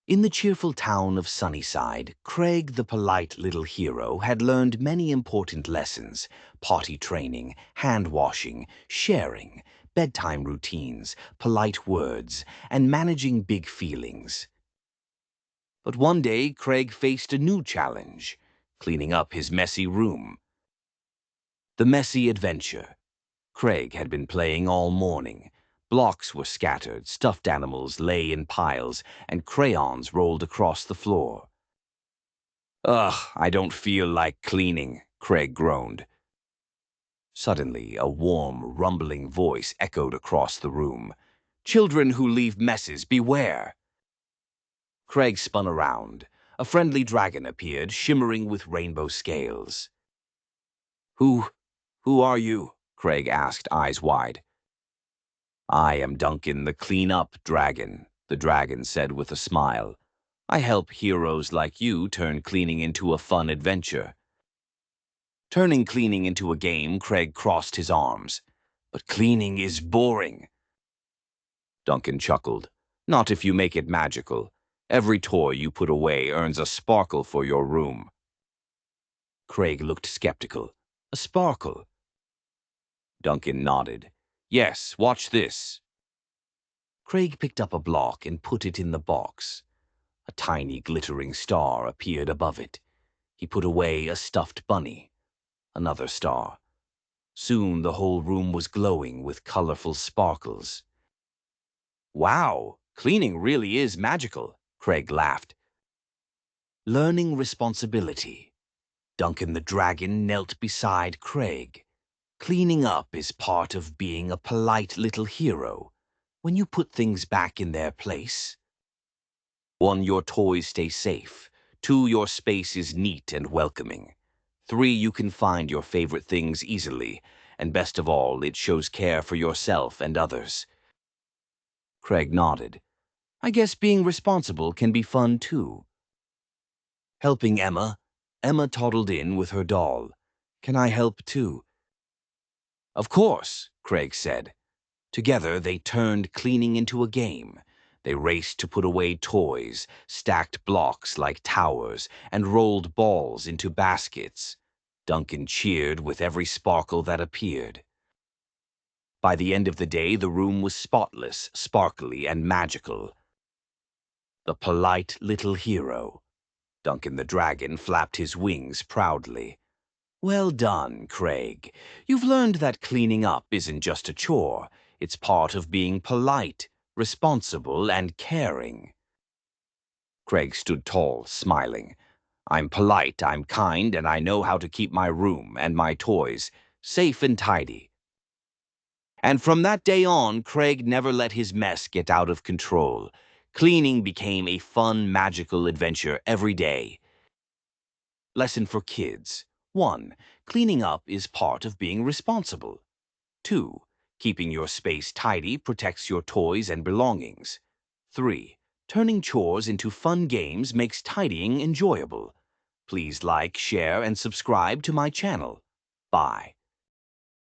In the cheerful town of Sunnyside, Craig, the polite little hero, had learned many important lessons: potty training, hand-washing, sharing, bedtime routines, polite words, and managing big feelings. But one day, Craig faced a new challenge: cleaning up his messy room. The messy adventure. Craig had been playing all morning. Blocks were scattered, stuffed animals lay in piles, and crayons rolled across the floor. "Ugh, I don't feel like cleaning," Craig groaned. Suddenly, a warm, rumbling voice echoed across the room. "Children who leave messes, beware!" Craig spun around. A friendly dragon appeared, shimmering with rainbow scales. Who are you?" Craig asked, eyes wide. "I am Duncan the Clean-Up Dragon," the dragon said with a smile. "I help heroes like you turn cleaning into a fun adventure." Turning cleaning into a game, Craig crossed his arms. "But cleaning is boring." Duncan chuckled. "Not if you make it magical. Every toy you put away earns a sparkle for your room." Craig looked skeptical. "A sparkle?" Duncan nodded. "Yes, watch this." Craig picked up a block and put it in the box. A tiny glittering star appeared above it. He put away a stuffed bunny. Another star. Soon the whole room was glowing with colorful sparkles. "Wow, cleaning really is magical," Craig laughed. Learning responsibility. Duncan the dragon knelt beside Craig. Cleaning up is part of being a polite little hero. When you put things back in their place. 1, your toys stay safe. 2, your space is neat and welcoming. 3, you can find your favorite things easily. And best of all, it shows care for yourself and others. Craig nodded. "I guess being responsible can be fun too." Helping Emma. Emma toddled in with her doll. "Can I help too?" "Of course," Craig said. Together they turned cleaning into a game. They raced to put away toys, stacked blocks like towers, and rolled balls into baskets. Duncan cheered with every sparkle that appeared. By the end of the day, the room was spotless, sparkly, and magical. The polite little hero. Duncan the dragon flapped his wings proudly. "Well done, Craig. You've learned that cleaning up isn't just a chore. It's part of being polite, responsible, and caring." Craig stood tall, smiling. "I'm polite, I'm kind, and I know how to keep my room and my toys safe and tidy." And from that day on, Craig never let his mess get out of control. Cleaning became a fun, magical adventure every day. Lesson for kids. 1. Cleaning up is part of being responsible. 2. Keeping your space tidy protects your toys and belongings. 3. Turning chores into fun games makes tidying enjoyable. Please like, share, and subscribe to my channel. Bye.